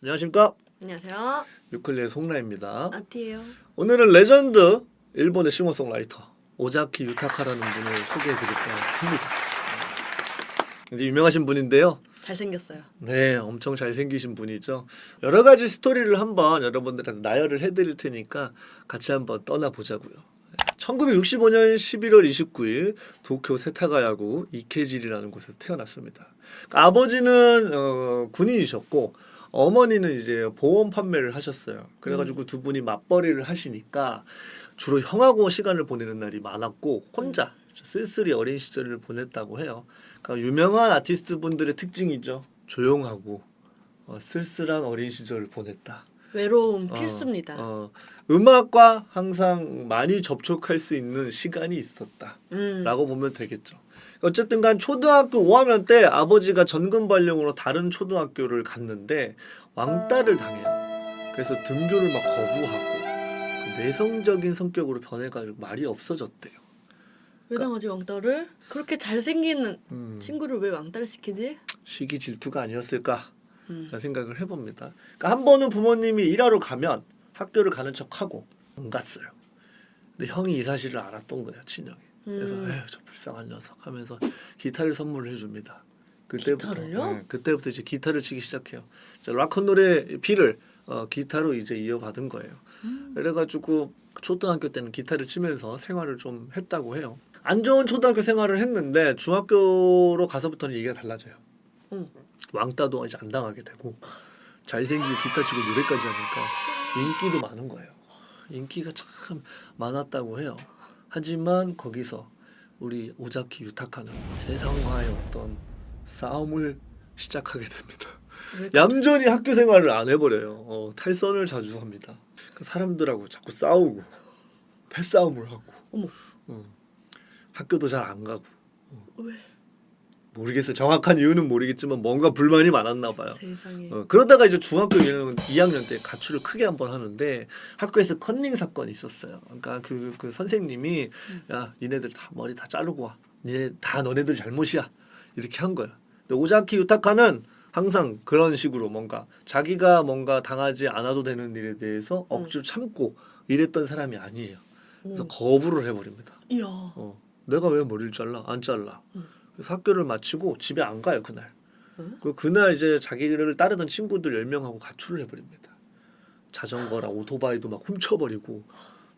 안녕하십니까? 안녕하세요. 유클레의 송라입니다. 아티예요. 오늘은 레전드 일본의 싱어송라이터 오자키 유타카라는 분을 소개해드릴까 합니다. 굉장히 유명하신 분인데요. 잘생겼어요. 네, 엄청 잘생기신 분이죠. 여러 가지 스토리를 한번 여러분들한테 나열을 해드릴 테니까 같이 한번 떠나보자고요. 1965년 11월 29일 도쿄 세타가야구 이케지리라는 곳에서 태어났습니다. 그러니까 아버지는 군인이셨고 어머니는 이제 보험 판매를 하셨어요. 그래가지고 두 분이 맞벌이를 하시니까 주로 형하고 시간을 보내는 날이 많았고 혼자 쓸쓸히 어린 시절을 보냈다고 해요. 그러니까 유명한 아티스트 분들의 특징이죠. 조용하고 쓸쓸한 어린 시절을 보냈다. 외로움 필수입니다. 음악과 항상 많이 접촉할 수 있는 시간이 있었다라고 보면 되겠죠. 어쨌든 간 초등학교 5학년 때 아버지가 전금 발령으로 다른 초등학교를 갔는데 왕따를 당해요. 그래서 등교를 막 거부하고 내성적인 성격으로 변해가지고 말이 없어졌대요. 왜 당하지 왕따를? 그렇게 잘생긴 친구를 왜 왕따를 시키지? 시기 질투가 아니었을까 라는 생각을 해봅니다. 그러니까 한 번은 부모님이 일하러 가면 학교를 가는 척하고 안 갔어요. 근데 형이 이 사실을 알았던 거예요, 친형이. 그래서 에휴, 저 불쌍한 녀석 하면서 기타를 선물을 해줍니다. 기타를요? 네, 그때부터 이제 기타를 치기 시작해요. 락큰롤의 피를 기타로 이제 이어받은 거예요. 그래가지고 초등학교 때는 기타를 치면서 생활을 좀 했다고 해요. 안 좋은 초등학교 생활을 했는데 중학교로 가서부터는 얘기가 달라져요. 왕따도 이제 안 당하게 되고 잘생기고 기타 치고 노래까지 하니까 인기도 많은 거예요. 인기가 참 많았다고 해요. 하지만 거기서 우리 오자키 유타카는 세상과의 어떤 싸움을 시작하게 됩니다. 얌전히 학교 생활을 안 해버려요. 탈선을 자주 합니다. 그 사람들하고 자꾸 싸우고 패싸움을 하고 어머. 학교도 잘 안 가고 왜? 모르겠어요. 정확한 이유는 모르겠지만 뭔가 불만이 많았나 봐요. 세상에. 그러다가 이제 중학교 2학년 때 가출을 크게 한번 하는데 학교에서 컨닝 사건이 있었어요. 그러니까 그 선생님이 야 니네들 다 머리 다 자르고 와. 니네 다 너네들 잘못이야. 이렇게 한 거예요. 근데 오자키 유타카는 항상 그런 식으로 뭔가 자기가 뭔가 당하지 않아도 되는 일에 대해서 억지로 참고 이랬던 사람이 아니에요. 그래서 거부를 해버립니다. 이야. 내가 왜 머리를 잘라? 안 잘라. 그래서 학교를 마치고 집에 안 가요 그날. 그날 이제 자기를 따르던 친구들 10명하고 가출을 해버립니다. 자전거랑 오토바이도 막 훔쳐버리고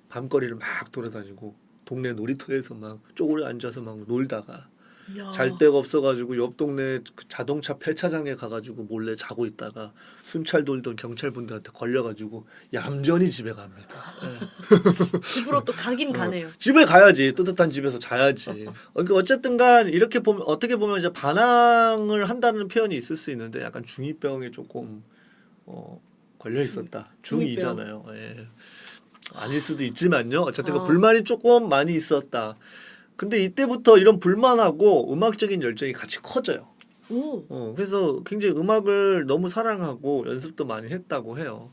밤거리를 막 돌아다니고 동네 놀이터에서 막 쪼그려 앉아서 막 놀다가 이야. 잘 데가 없어가지고 옆 동네 그 자동차 폐차장에 가가지고 몰래 자고 있다가 순찰 돌던 경찰분들한테 걸려가지고 얌전히 집에 갑니다. 집으로 또 가긴 가네요. 집에 가야지. 뜨뜻한 집에서 자야지. 그러니까 어쨌든간 이렇게 보면 어떻게 보면 이제 반항을 한다는 표현이 있을 수 있는데 약간 중2병에 조금 걸려 있었다. 중2잖아요. 예. 아닐 수도 있지만요. 어쨌든 불만이 조금 많이 있었다. 근데 이때부터 이런 불만하고 음악적인 열정이 같이 커져요. 그래서 굉장히 음악을 너무 사랑하고 연습도 많이 했다고 해요.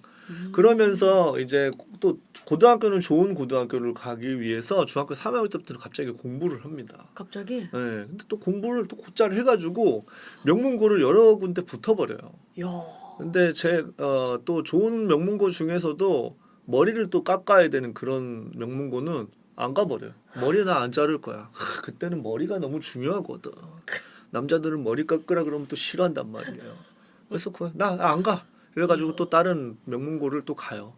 그러면서 이제 또 고등학교는 좋은 고등학교를 가기 위해서 중학교 3학년 때부터 갑자기 공부를 합니다. 갑자기? 네, 근데 또 공부를 또 곧잘 해가지고 명문고를 여러 군데 붙어버려요. 야. 근데 또 좋은 명문고 중에서도 머리를 또 깎아야 되는 그런 명문고는 안 가버려요. 머리 나 안 자를 거야. 그때는 머리가 너무 중요하거든. 남자들은 머리 깎으라 그러면 또 싫어한단 말이에요. 그래서 나 안 가. 그래가지고 또 다른 명문고를 또 가요.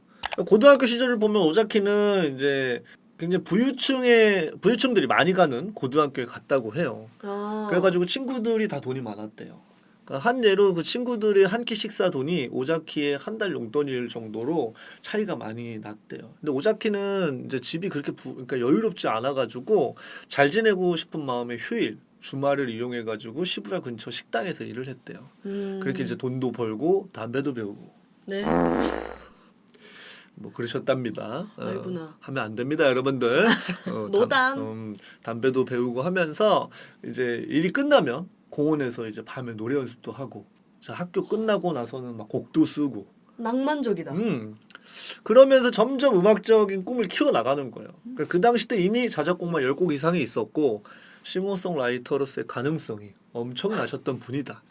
고등학교 시절을 보면 오자키는 이제 굉장히 부유층들이 많이 가는 고등학교에 갔다고 해요. 그래가지고 친구들이 다 돈이 많았대요. 그러니까 한 예로 그 친구들의 한 끼 식사 돈이 오자키의 한 달 용돈일 정도로 차이가 많이 났대요. 근데 오자키는 이제 집이 그렇게 그러니까 여유롭지 않아가지고 잘 지내고 싶은 마음에 휴일, 주말을 이용해가지고 시부야 근처 식당에서 일을 했대요. 그렇게 이제 돈도 벌고 담배도 배우고. 네. 뭐 그러셨답니다. 알구나. 하면 안 됩니다, 여러분들. 노담. 담배도 배우고 하면서 이제 일이 끝나면 공원에서 이제 밤에 노래 연습도 하고, 학교 끝나고 나서는 막 곡도 쓰고. 낭만적이다. 그러면서 점점 음악적인 꿈을 키워 나가는 거예요. 그러니까 그 당시 때 이미 자작곡만 10곡 이상이 있었고 싱어송라이터로서의 가능성이 엄청나셨던 분이다.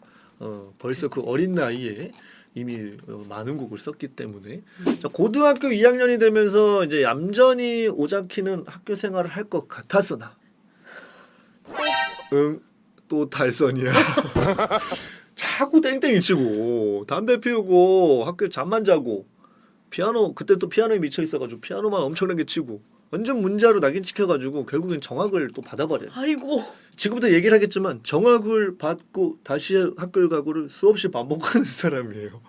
벌써 그 어린 나이에 이미 많은 곡을 썼기 때문에 자, 고등학교 2학년이 되면서 이제 얌전히 오자키는 학교 생활을 할 것 같았으나 또 달선이야. 자꾸 땡땡이 치고 담배 피우고 학교 잠만 자고 피아노 그때 또 피아노에 미쳐 있어가지고 피아노만 엄청나게 치고 완전 문자로 낙인 찍혀가지고 결국엔 정학을 또 받아버려요. 아이고. 지금부터 얘기를 하겠지만 정학을 받고 다시 학교를 가고를 수없이 반복하는 사람이에요.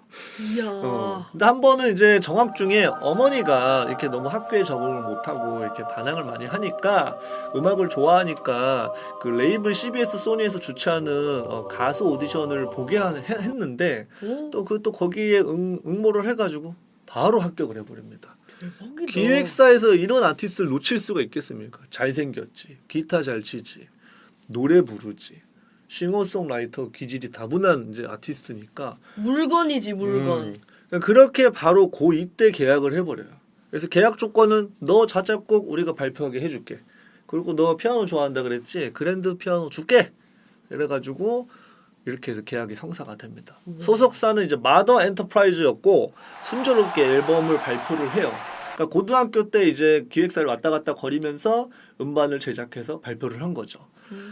이야. 근데 한 번은 이제 정학 중에 어머니가 이렇게 너무 학교에 적응을 못하고 이렇게 반항을 많이 하니까 음악을 좋아하니까 그 레이블 CBS 소니에서 주최하는 가수 오디션을 보게 했는데 오, 또 거기에 응모를 해가지고 바로 합격을 해버립니다. 대박이다. 기획사에서 이런 아티스트를 놓칠 수가 있겠습니까? 잘생겼지, 기타 잘 치지, 노래 부르지, 싱어송라이터 기질이 다분한 이제 아티스트니까 물건이지 물건. 그렇게 바로 고2 때 계약을 해버려요. 그래서 계약 조건은 너 자작곡 우리가 발표하게 해줄게. 그리고 너 피아노 좋아한다 그랬지? 그랜드 피아노 줄게. 이래가지고 이렇게 해서 계약이 성사가 됩니다. 소속사는 이제 마더 엔터프라이즈였고 순조롭게 앨범을 발표를 해요. 그러니까 고등학교 때 이제 기획사를 왔다 갔다 거리면서 음반을 제작해서 발표를 한 거죠.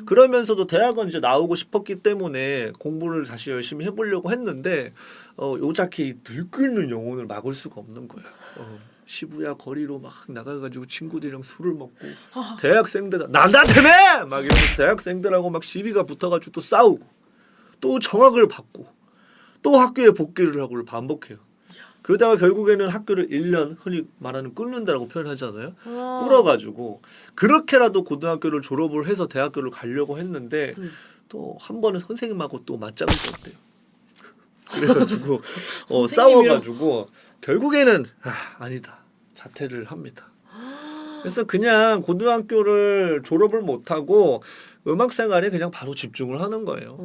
그러면서도 대학은 이제 나오고 싶었기 때문에 공부를 다시 열심히 해보려고 했는데 오자키 들끓는 영혼을 막을 수가 없는 거예요. 시부야 거리로 막 나가가지고 친구들이랑 술을 먹고 대학생들 난다 때문에 막 이러면서 대학생들하고 막 시비가 붙어가지고 또 싸우고 또 정학을 받고 또 학교에 복귀를 하고 반복해요. 그러다가 결국에는 학교를 1년 흔히 말하는 끊는다라고 표현하잖아요. 끊어가지고 그렇게라도 고등학교를 졸업을 해서 대학교를 가려고 했는데 또 한 번은 선생님하고 또 맞짱을 떴대요. 그래가지고 싸워가지고 결국에는 아니다 자퇴를 합니다. 그래서 그냥 고등학교를 졸업을 못하고 음악 생활에 그냥 바로 집중을 하는 거예요.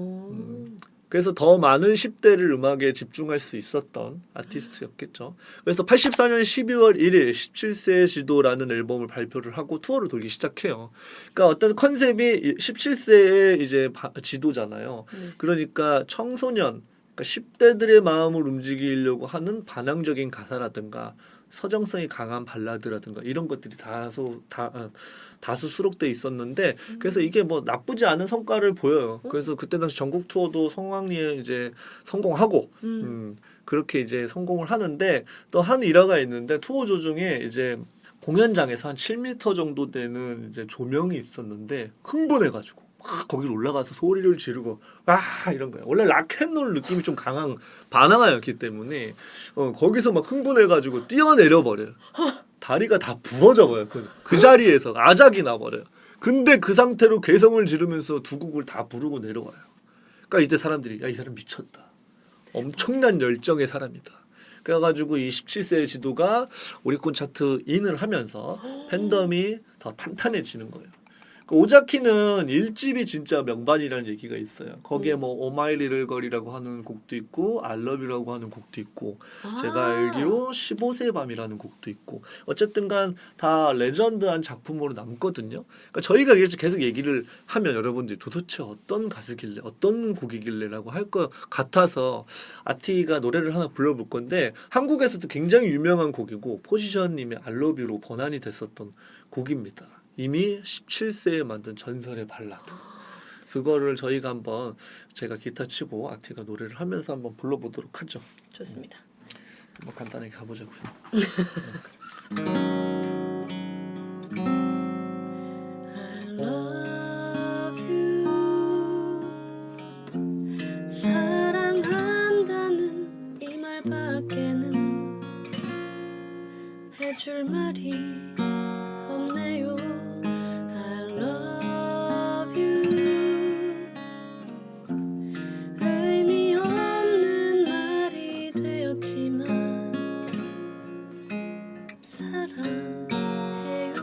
그래서 더 많은 10대를 음악에 집중할 수 있었던 아티스트였겠죠. 그래서 84년 12월 1일 17세의 지도라는 앨범을 발표를 하고 투어를 돌기 시작해요. 그러니까 어떤 컨셉이 17세의 이제 지도잖아요. 그러니까 청소년, 그러니까 10대들의 마음을 움직이려고 하는 반항적인 가사라든가 서정성이 강한 발라드라든가 이런 것들이 다수 수록돼 있었는데 그래서 이게 뭐 나쁘지 않은 성과를 보여요. 그래서 그때 당시 전국 투어도 성황리에 이제 성공하고 그렇게 이제 성공을 하는데 또 한 일화가 있는데 투어 도중에 이제 공연장에서 한 7m 정도 되는 이제 조명이 있었는데 흥분해가지고 막 거기로 올라가서 소리를 지르고 이런 거예요. 원래 락앤롤 느낌이 좀 강한 바나나였기 때문에 거기서 막 흥분해가지고 뛰어내려 버려요. 다리가 다 부러져 버려요. 그 자리에서 아작이 나 버려요. 근데 그 상태로 괴성을 지르면서 두 곡을 다 부르고 내려와요. 그러니까 이때 사람들이 야, 이 사람 미쳤다. 엄청난 열정의 사람이다. 그래가지고 이 17세의 지도가 오리콘 차트 인을 하면서 팬덤이 더 탄탄해지는 거예요. 그 오자키는 1집이 진짜 명반이라는 얘기가 있어요. 거기에 뭐 오마이 리틀 걸이라고 하는 곡도 있고 알러뷰라고 하는 곡도 있고 제가 알기로 15세의 밤이라는 곡도 있고 어쨌든간 다 레전드한 작품으로 남거든요. 그러니까 저희가 계속 얘기를 하면 여러분들이 도대체 어떤 가수길래 어떤 곡이길래라고 할 것 같아서 아티가 노래를 하나 불러볼 건데 한국에서도 굉장히 유명한 곡이고 포지션님의 알러뷰로 번안이 됐었던 곡입니다. 이미 17세에 만든 전설의 발라드. 그거를 저희가 한번 제가 기타 치고 아티가 노래를 하면서 한번 불러보도록 하죠. 좋습니다. 한번 간단하게 가보자고요. I love you. 사랑한다는 이 말밖에는 해줄 말이 없네요. I love you. 의미 없는 말이 되었지만 사랑해요.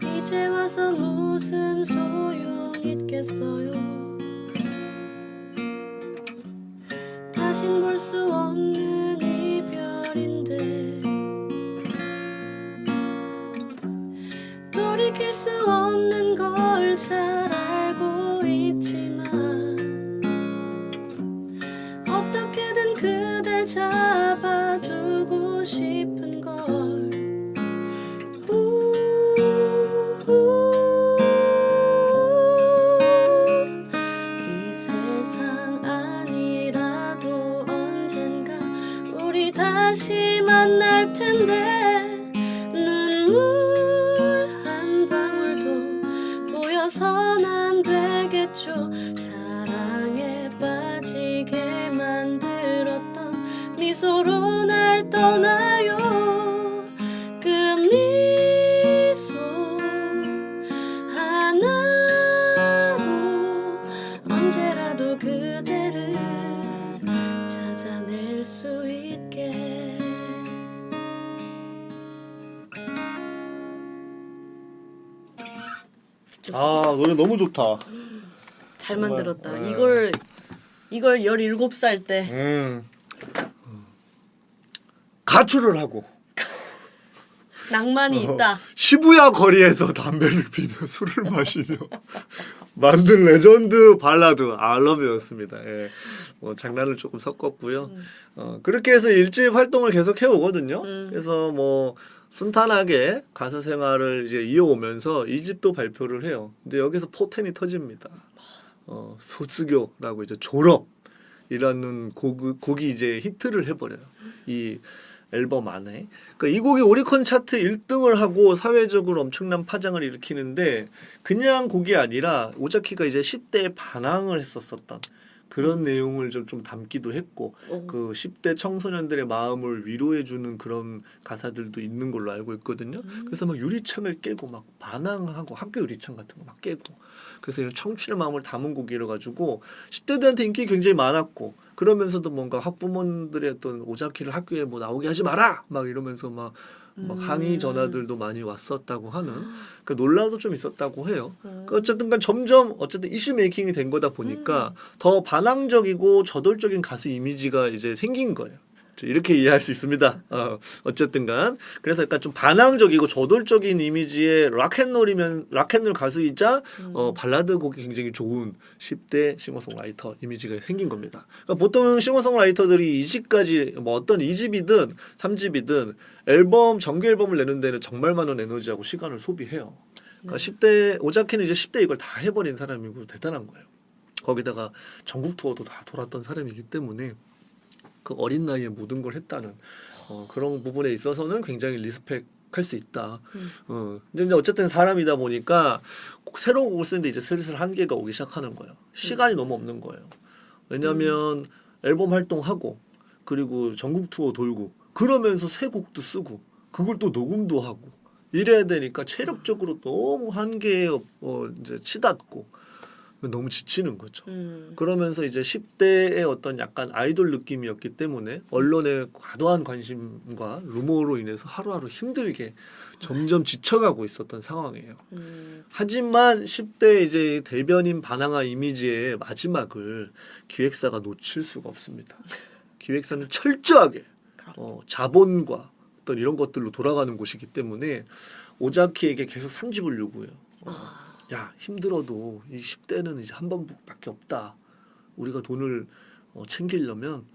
이제 와서 무슨 소용 있겠어요. 다신 볼 수 없는 이별인데 돌이킬 수 없는 걸 잘 알고 있지만 잡아두고 싶은 걸 이 세상 아니라도 언젠가 우리 다시 만날 텐데 눈물 한 방울도 보여선 안 되겠죠. 사랑에 빠지게 만들었던 미소로 날 떠나요. 그 미소 하나로 언제라도 그대를 찾아낼 수 있게. 아 노래 너무 좋다. 잘 정말, 만들었다. 네. 이걸 17살 때 가출을 하고 낭만이 있다. 시부야 거리에서 담배를 피며 술을 마시며 만든 레전드 발라드 I Love You였습니다. 예. 뭐 장난을 조금 섞었고요. 그렇게 해서 일집 활동을 계속 해오거든요. 그래서 뭐 순탄하게 가수 생활을 이제 이어오면서 2집도 발표를 해요. 근데 여기서 포텐이 터집니다. 소수교라고 이제 졸업이라는 곡이 이제 히트를 해버려요. 이 앨범 안에. 그러니까 이 곡이 오리콘 차트 1등을 하고 사회적으로 엄청난 파장을 일으키는데 그냥 곡이 아니라 오자키가 이제 10대에 반항을 했었던 그런 내용을 좀 담기도 했고 그 10대 청소년들의 마음을 위로해주는 그런 가사들도 있는 걸로 알고 있거든요. 그래서 막 유리창을 깨고 막 반항하고 학교 유리창 같은 거 막 깨고 그래서 이런 청춘의 마음을 담은 곡이라 가지고 10대들한테 인기 굉장히 많았고 그러면서도 뭔가 학부모들의 어떤 오자키를 학교에 뭐 나오게 하지 마라 막 이러면서 막 항의 전화들도 많이 왔었다고 하는 그 논란도 좀 있었다고 해요. 그 어쨌든간 점점 어쨌든 이슈 메이킹이 된 거다 보니까 더 반항적이고 저돌적인 가수 이미지가 이제 생긴 거예요. 이렇게 이해할 수 있습니다. 어쨌든간 그래서 약간 좀 반항적이고 저돌적인 이미지의 락앤롤 가수이자 발라드 곡이 굉장히 좋은 10대 싱어송라이터 이미지가 생긴 겁니다. 그러니까 보통 싱어송라이터들이 2집까지 뭐 어떤 2집이든 3집이든 앨범 정규 앨범을 내는 데는 정말 많은 에너지하고 시간을 소비해요. 그러니까 10대 오자키는 이제 10대 이걸 다 해버린 사람이고 대단한 거예요. 거기다가 전국 투어도 다 돌았던 사람이기 때문에. 그 어린 나이에 모든 걸 했다는 그런 부분에 있어서는 굉장히 리스펙할 수 있다. 근데 이제 어쨌든 사람이다 보니까 새로운 곡을 쓰는데 이제 슬슬 한계가 오기 시작하는 거예요. 시간이 너무 없는 거예요. 왜냐하면 앨범 활동하고 그리고 전국 투어 돌고 그러면서 새 곡도 쓰고 그걸 또 녹음도 하고 이래야 되니까 체력적으로 너무 한계에 이제 치닫고 너무 지치는 거죠. 그러면서 이제 10대의 어떤 약간 아이돌 느낌이었기 때문에 언론의 과도한 관심과 루머로 인해서 하루하루 힘들게 점점 지쳐가고 있었던 상황이에요. 하지만 10대 이제 대변인 반항아 이미지의 마지막을 기획사가 놓칠 수가 없습니다. 기획사는 철저하게 자본과 어떤 이런 것들로 돌아가는 곳이기 때문에 오자키에게 계속 3집을 요구해요. 야 힘들어도 이 10대는 이제 한 번밖에 없다. 우리가 돈을 챙기려면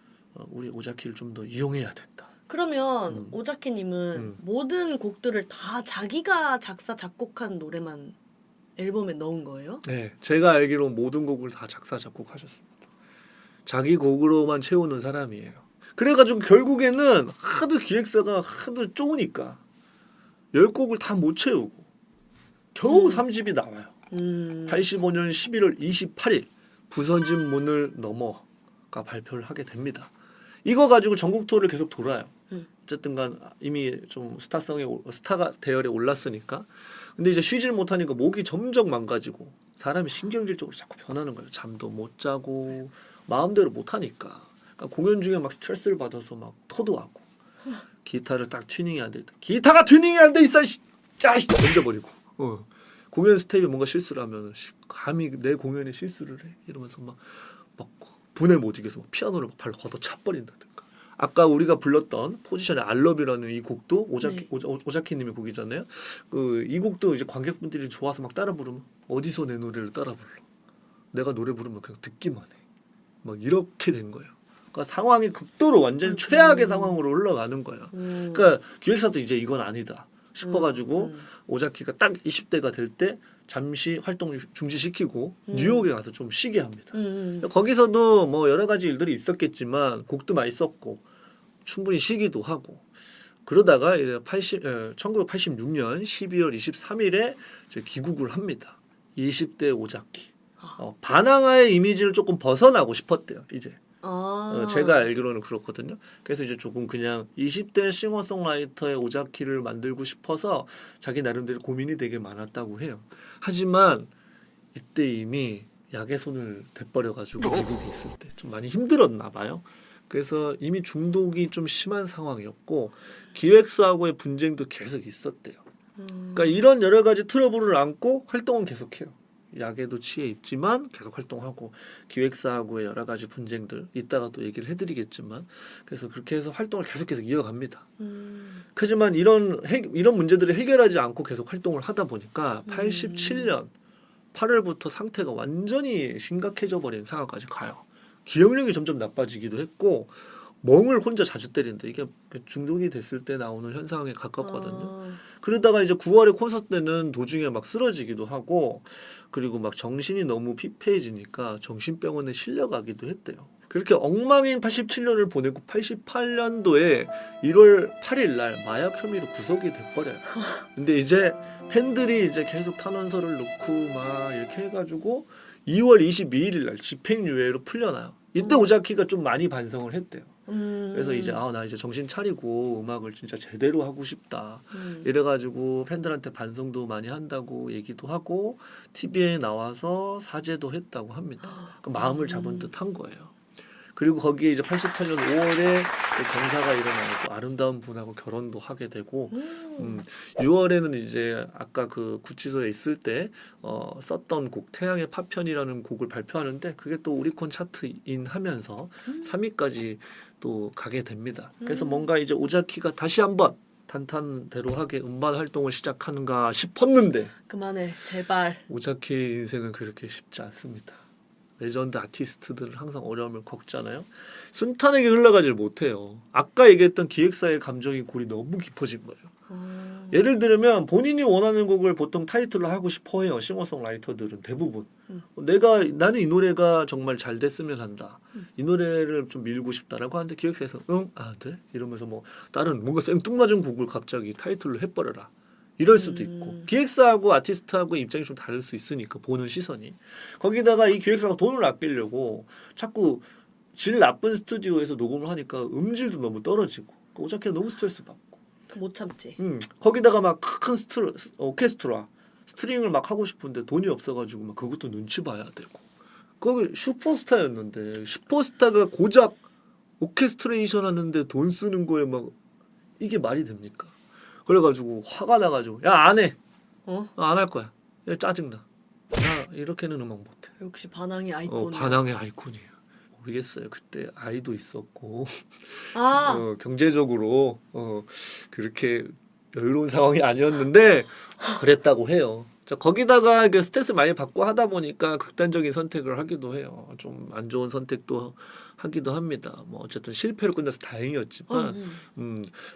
우리 오자키를 좀 더 이용해야 된다. 그러면 오자키님은 모든 곡들을 다 자기가 작사 작곡한 노래만 앨범에 넣은 거예요? 네, 제가 알기로 모든 곡을 다 작사 작곡하셨습니다. 자기 곡으로만 채우는 사람이에요. 그래가지고 결국에는 하도 기획사가 하도 쪼으니까 10곡을 다 못 채우고 겨우 3집이 나와요. 85년 11월 28일 부서진 문을 넘어가 발표를 하게 됩니다. 이거 가지고 전국 투어를 계속 돌아요. 어쨌든간 이미 좀 스타가 대열에 올랐으니까. 근데 이제 쉬질 못하니까 목이 점점 망가지고 사람이 신경질적으로 자꾸 변하는 거예요. 잠도 못 자고 마음대로 못 하니까. 그러니까 공연 중에 막 스트레스를 받아서 막 토도하고 기타를 딱 튜닝이 안 돼. 기타가 튜닝이 안 돼 있어. 짜이 던져버리고. 공연 스텝이 뭔가 실수를 하면 감히 내 공연에 실수를 해 이러면서 막 분에 못 이겨서 막 피아노를 막 발로 걷어 차버린다든가. 아까 우리가 불렀던 포지션의 알러뷰라는 이 곡도 오자키님의 곡이잖아요. 이 곡도 이제 관객분들이 좋아서 막 따라 부르면 어디서 내 노래를 따라 불러? 내가 노래 부르면 그냥 듣기만 해. 막 이렇게 된 거예요. 그러니까 상황이 극도로 완전 최악의 상황으로 흘러가는 거예요. 그러니까 기획사도 이제 이건 아니다 싶어가지고 오자키가 딱 20대가 될 때 잠시 활동을 중지시키고 뉴욕에 가서 좀 쉬게 합니다. 거기서도 뭐 여러 가지 일들이 있었겠지만 곡도 많이 썼고 충분히 쉬기도 하고 그러다가 이제 1986년 12월 23일에 이제 귀국을 합니다. 20대 오자키. 바나나의 이미지를 조금 벗어나고 싶었대요. 이제 제가 알기로는 그렇거든요. 그래서 이제 조금 그냥 20대 싱어송라이터의 오자키를 만들고 싶어서 자기 나름대로 고민이 되게 많았다고 해요. 하지만 이때 이미 약의 손을 대버려가지고 미국에 있을 때 좀 많이 힘들었나 봐요. 그래서 이미 중독이 좀 심한 상황이었고 기획사하고의 분쟁도 계속 있었대요. 그러니까 이런 여러 가지 트러블을 안고 활동은 계속해요. 약에도 취해 있지만 계속 활동하고 기획사하고의 여러 가지 분쟁들 이따가 또 얘기를 해드리겠지만 그래서 그렇게 해서 활동을 계속 이어갑니다. 하지만 이런 문제들을 해결하지 않고 계속 활동을 하다 보니까 87년 8월부터 상태가 완전히 심각해져 버린 상황까지 가요. 기억력이 점점 나빠지기도 했고 멍을 혼자 자주 때린다. 이게 중독이 됐을 때 나오는 현상에 가깝거든요. 그러다가 이제 9월에 콘서트 때는 도중에 막 쓰러지기도 하고 그리고 막 정신이 너무 피폐해지니까 정신병원에 실려가기도 했대요. 그렇게 엉망인 87년을 보내고 88년도에 1월 8일 날 마약 혐의로 구속이 돼버려요. 근데 이제 팬들이 이제 계속 탄원서를 넣고 막 이렇게 해가지고 2월 22일 날 집행유예로 풀려나요. 이때 오자키가 좀 많이 반성을 했대요. 그래서 이제 나 이제 정신 차리고 음악을 진짜 제대로 하고 싶다. 이래가지고 팬들한테 반성도 많이 한다고 얘기도 하고 TV에 나와서 사죄도 했다고 합니다. 그 마음을 잡은 듯한 거예요. 그리고 거기에 이제 88년 5월에 경사가 일어나고 아름다운 분하고 결혼도 하게 되고 6월에는 이제 아까 그 구치소에 있을 때 썼던 곡 태양의 파편이라는 곡을 발표하는데 그게 또 오리콘 차트인 하면서 3위까지 또 가게 됩니다. 그래서 뭔가 이제 오자키가 다시 한번 탄탄대로하게 음반 활동을 시작하는가 싶었는데 그만해 제발. 오자키의 인생은 그렇게 쉽지 않습니다. 레전드 아티스트들은 항상 어려움을 겪잖아요. 순탄하게 흘러가질 못해요. 아까 얘기했던 기획사의 감정이 골이 너무 깊어진 거예요. 예를 들면 본인이 원하는 곡을 보통 타이틀로 하고 싶어 해요. 싱어송라이터들은 대부분. 나는 이 노래가 정말 잘 됐으면 한다. 이 노래를 좀 밀고 싶다라고 하는데 기획사에서 돼? 이러면서 뭐 다른 뭔가 생뚱맞은 곡을 갑자기 타이틀로 해버려라. 이럴 수도 있고 기획사하고 아티스트하고 입장이 좀 다를 수 있으니까 보는 시선이 거기다가 이 기획사가 돈을 아끼려고 자꾸 질 나쁜 스튜디오에서 녹음을 하니까 음질도 너무 떨어지고 오자키가 너무 스트레스 받고 못 참지. 거기다가 막 큰 오케스트라 스트링을 막 하고 싶은데 돈이 없어가지고 막 그것도 눈치 봐야 되고 거기 슈퍼스타였는데 슈퍼스타가 고작 오케스트레이션 하는데 돈 쓰는 거에 막 이게 말이 됩니까? 그래가지고 화가 나가지고 야 안 해. 안 할 거야. 야, 짜증나. 나 이렇게는 음악 못해. 역시 반항의 아이콘. 반항의 아이콘이에요. 모르겠어요. 그때 아이도 있었고 아 경제적으로 그렇게 여유로운 상황이 아니었는데 그랬다고 해요. 거기다가 스트레스 많이 받고 하다 보니까 극단적인 선택을 하기도 해요. 좀 안 좋은 선택도 하기도 합니다. 뭐 어쨌든 실패로 끝나서 다행이었지만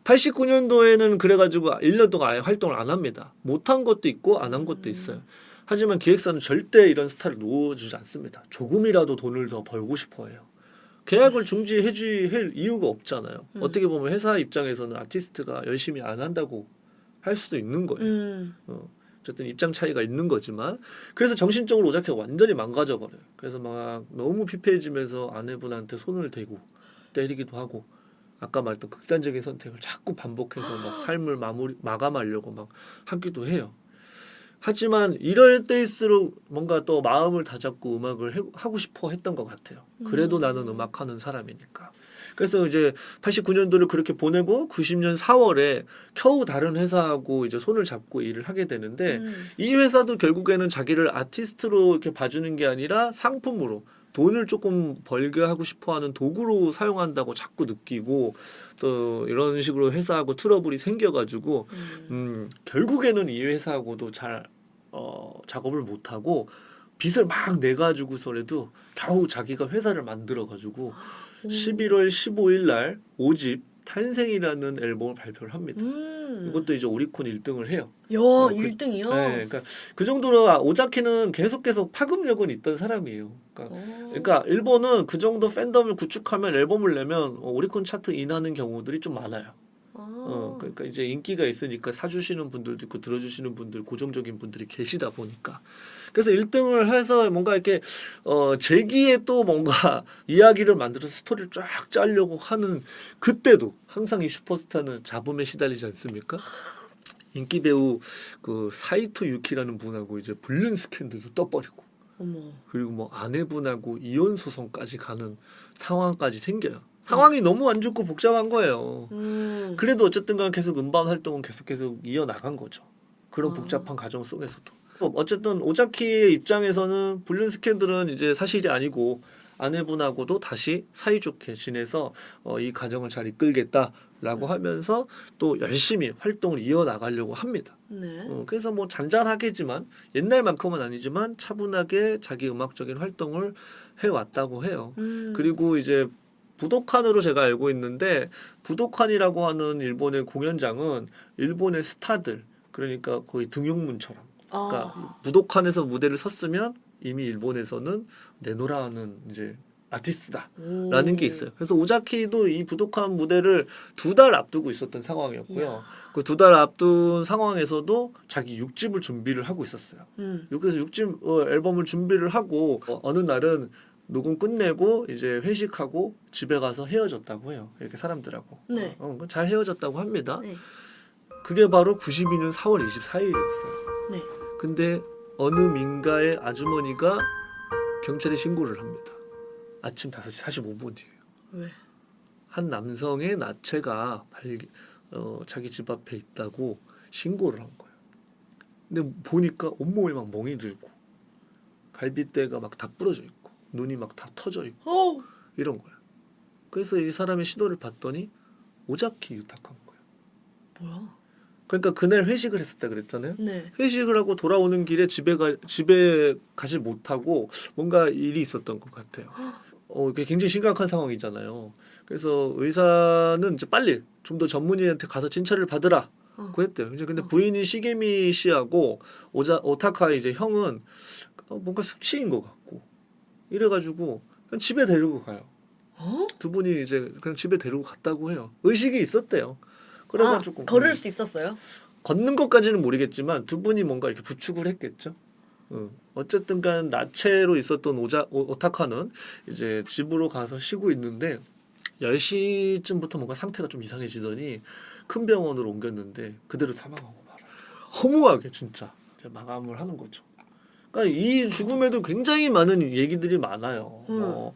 89년도에는 그래가지고 1년 동안 아예 활동을 안 합니다. 못한 것도 있고 안 한 것도 있어요. 하지만 기획사는 절대 이런 스타를 놓아주지 않습니다. 조금이라도 돈을 더 벌고 싶어해요. 계약을 중지할 이유가 없잖아요. 어떻게 보면 회사 입장에서는 아티스트가 열심히 안 한다고 할 수도 있는 거예요. 어쨌든 입장 차이가 있는 거지만 그래서 정신적으로 오자키가 완전히 망가져 버려요. 그래서 막 너무 피폐해지면서 아내분한테 손을 대고 때리기도 하고 아까 말했던 극단적인 선택을 자꾸 반복해서 막 삶을 마감하려고 막 하기도 해요. 하지만 이럴 때일수록 뭔가 또 마음을 다잡고 음악을 하고 싶어 했던 것 같아요. 그래도 나는 음악하는 사람이니까. 그래서 이제 89년도를 그렇게 보내고 90년 4월에 겨우 다른 회사하고 이제 손을 잡고 일을 하게 되는데 이 회사도 결국에는 자기를 아티스트로 이렇게 봐주는 게 아니라 상품으로 돈을 조금 벌게 하고 싶어하는 도구로 사용한다고 자꾸 느끼고 또 이런 식으로 회사하고 트러블이 생겨가지고 결국에는 이 회사하고도 잘 작업을 못하고 빚을 막 내가지고서라도 겨우 자기가 회사를 만들어가지고 11월 15일 날 5집 탄생이라는 앨범을 발표를 합니다. 이것도 이제 오리콘 1등을 해요. 야, 그- 1등이요? 네, 그러니까 그 정도로 오자키는 계속 파급력은 있던 사람이에요. 그러니까 일본은 그 정도 팬덤을 구축하면 앨범을 내면 오리콘 차트 인하는 경우들이 좀 많아요. 그러니까 이제 인기가 있으니까 사주시는 분들도 있고 들어주시는 분들 고정적인 분들이 계시다 보니까 그래서 1등을 해서 뭔가 이렇게 재기에 또 뭔가 이야기를 만들어서 스토리를 쫙 짜려고 하는 그때도 항상 이 슈퍼스타는 잡음에 시달리지 않습니까? 인기 배우 그 사이토 유키라는 분하고 이제 불륜 스캔들도 떠버리고 어머. 그리고 뭐 아내분하고 이혼 소송까지 가는 상황까지 생겨요. 상황이 너무 안 좋고 복잡한 거예요. 그래도 어쨌든 간 계속 음반 활동은 계속 이어나간 거죠. 그런 복잡한 과정 속에서도. 어쨌든 오자키의 입장에서는 불륜 스캔들은 이제 사실이 아니고 아내분하고도 다시 사이좋게 지내서 이 가정을 잘 이끌겠다라고 하면서 또 열심히 활동을 이어나가려고 합니다. 네. 그래서 뭐 잔잔하겠지만 옛날만큼은 아니지만 차분하게 자기 음악적인 활동을 해왔다고 해요. 그리고 이제 부도칸으로 제가 알고 있는데 부도칸이라고 하는 일본의 공연장은 일본의 스타들 그러니까 거의 등용문처럼 그러니까 부도칸에서 무대를 섰으면 이미 일본에서는 내노라하는 이제 아티스트다라는 게 있어요. 그래서 오자키도 이 부도칸 무대를 2달 앞두고 있었던 상황이었고요. 그 2달 앞둔 상황에서도 자기 6집을 준비를 하고 있었어요. 그래서 6집 앨범을 준비를 하고 어느 날은 녹음 끝내고 이제 회식하고 집에 가서 헤어졌다고 해요. 이렇게 사람들하고. 네. 잘 헤어졌다고 합니다. 네. 그게 바로 92년 4월 24일이었어요. 네. 근데 어느 민가의 아주머니가 경찰에 신고를 합니다. 아침 5시 45분이에요. 왜? 한 남성의 나체가 자기 집 앞에 있다고 신고를 한 거예요. 근데 보니까 온몸에 막 멍이 들고 갈비뼈가 막 다 부러져 있고 눈이 막 다 터져 있고 이런 거예요. 그래서 이 사람의 신호를 봤더니 오자키 유타카인 거예요. 뭐야? 그러니까 그날 회식을 했었다 그랬잖아요. 네. 회식을 하고 돌아오는 길에 집에 가지 못하고 뭔가 일이 있었던 것 같아요. 이게 굉장히 심각한 상황이잖아요. 그래서 의사는 이제 빨리 좀 더 전문의한테 가서 진찰을 받으라고 했대요. 이제 근데 부인이 시게미 씨하고 오타카의 이제 형은 뭔가 숙취인 것 같고 이래가지고 그냥 집에 데리고 가요. 두 분이 이제 그냥 집에 데리고 갔다고 해요. 의식이 있었대요. 그래가지고 걸을 수 있었어요? 걷는 것까지는 모르겠지만 두 분이 뭔가 이렇게 부축을 했겠죠. 어쨌든간 나체로 있었던 오타카는 이제 집으로 가서 쉬고 있는데 10시쯤부터 뭔가 상태가 좀 이상해지더니 큰 병원으로 옮겼는데 그대로 사망하고 말아요. 허무하게 진짜 이제 마감을 하는 거죠. 그러니까 이 죽음에도 굉장히 많은 얘기들이 많아요.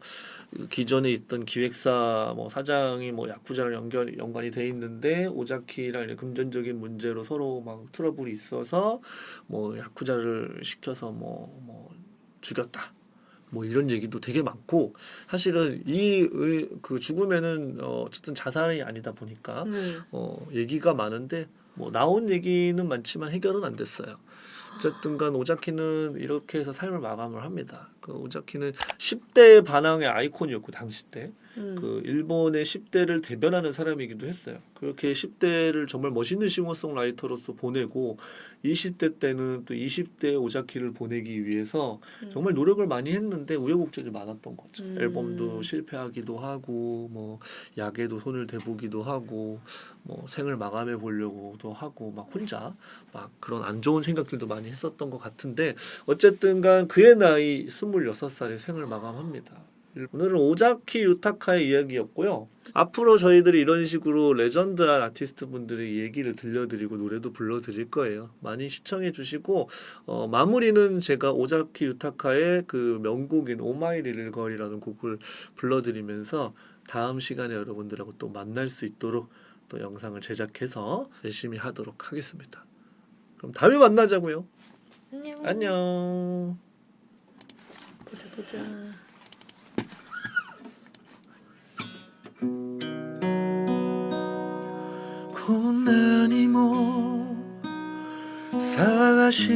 기존에 있던 기획사 사장이 야쿠자랑 연관이 돼 있는데 오자키랑 이렇게 금전적인 문제로 서로 막 트러블이 있어서 야쿠자를 시켜서 죽였다. 이런 얘기도 되게 많고 사실은 그 죽음에는 어쨌든 자살이 아니다 보니까 얘기가 많은데 나온 얘기는 많지만 해결은 안 됐어요. 어쨌든간 오자키는 이렇게 해서 삶을 마감을 합니다. 그 오자키는 10대 반항의 아이콘이었고 당시 때 그 일본의 10대를 대변하는 사람이기도 했어요. 그렇게 10대를 정말 멋있는 싱어송라이터로서 보내고 20대 때는 또 20대 오자키를 보내기 위해서 정말 노력을 많이 했는데 우여곡절이 많았던 거죠. 앨범도 실패하기도 하고 약에도 손을 대보기도 하고 생을 마감해 보려고도 하고 막 혼자 막 그런 안 좋은 생각들도 많이 했었던 것 같은데 어쨌든간 그의 나이 26살에 생을 마감합니다. 오늘은 오자키 유타카의 이야기였고요. 앞으로 저희들이 이런 식으로 레전드한 아티스트 분들의 얘기를 들려드리고 노래도 불러드릴 거예요. 많이 시청해 주시고 마무리는 제가 오자키 유타카의 그 명곡인 오마이 리틀 걸이라는 곡을 불러드리면서 다음 시간에 여러분들하고 또 만날 수 있도록 또 영상을 제작해서 열심히 하도록 하겠습니다. 그럼 다음에 만나자고요. 안녕. 안녕. 보자. こんなにも探し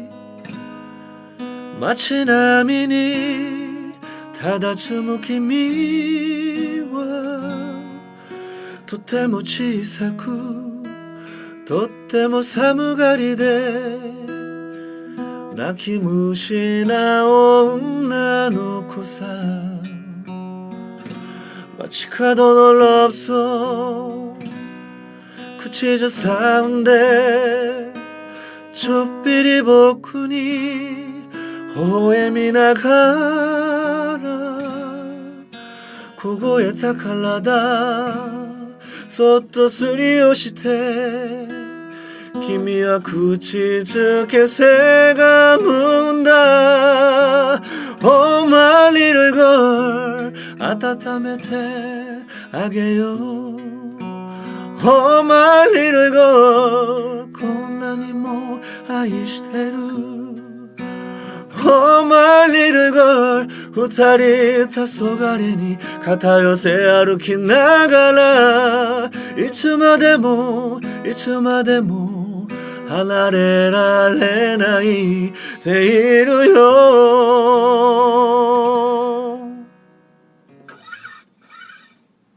い街並みにただ積む君はとても小さくとっても寒がりで泣き虫な女の子さ街角のラブソング口ずさんでちょっぴり僕に微笑みながら凍えた体そっとすり寄して君は口づけせがむんだ Oh my little girl 温めてあげよう Oh my little girl こんなにも愛してる Oh my little girl 二人黄昏に肩寄せ歩きながらいつまでもいつまでも離れられないでいるよ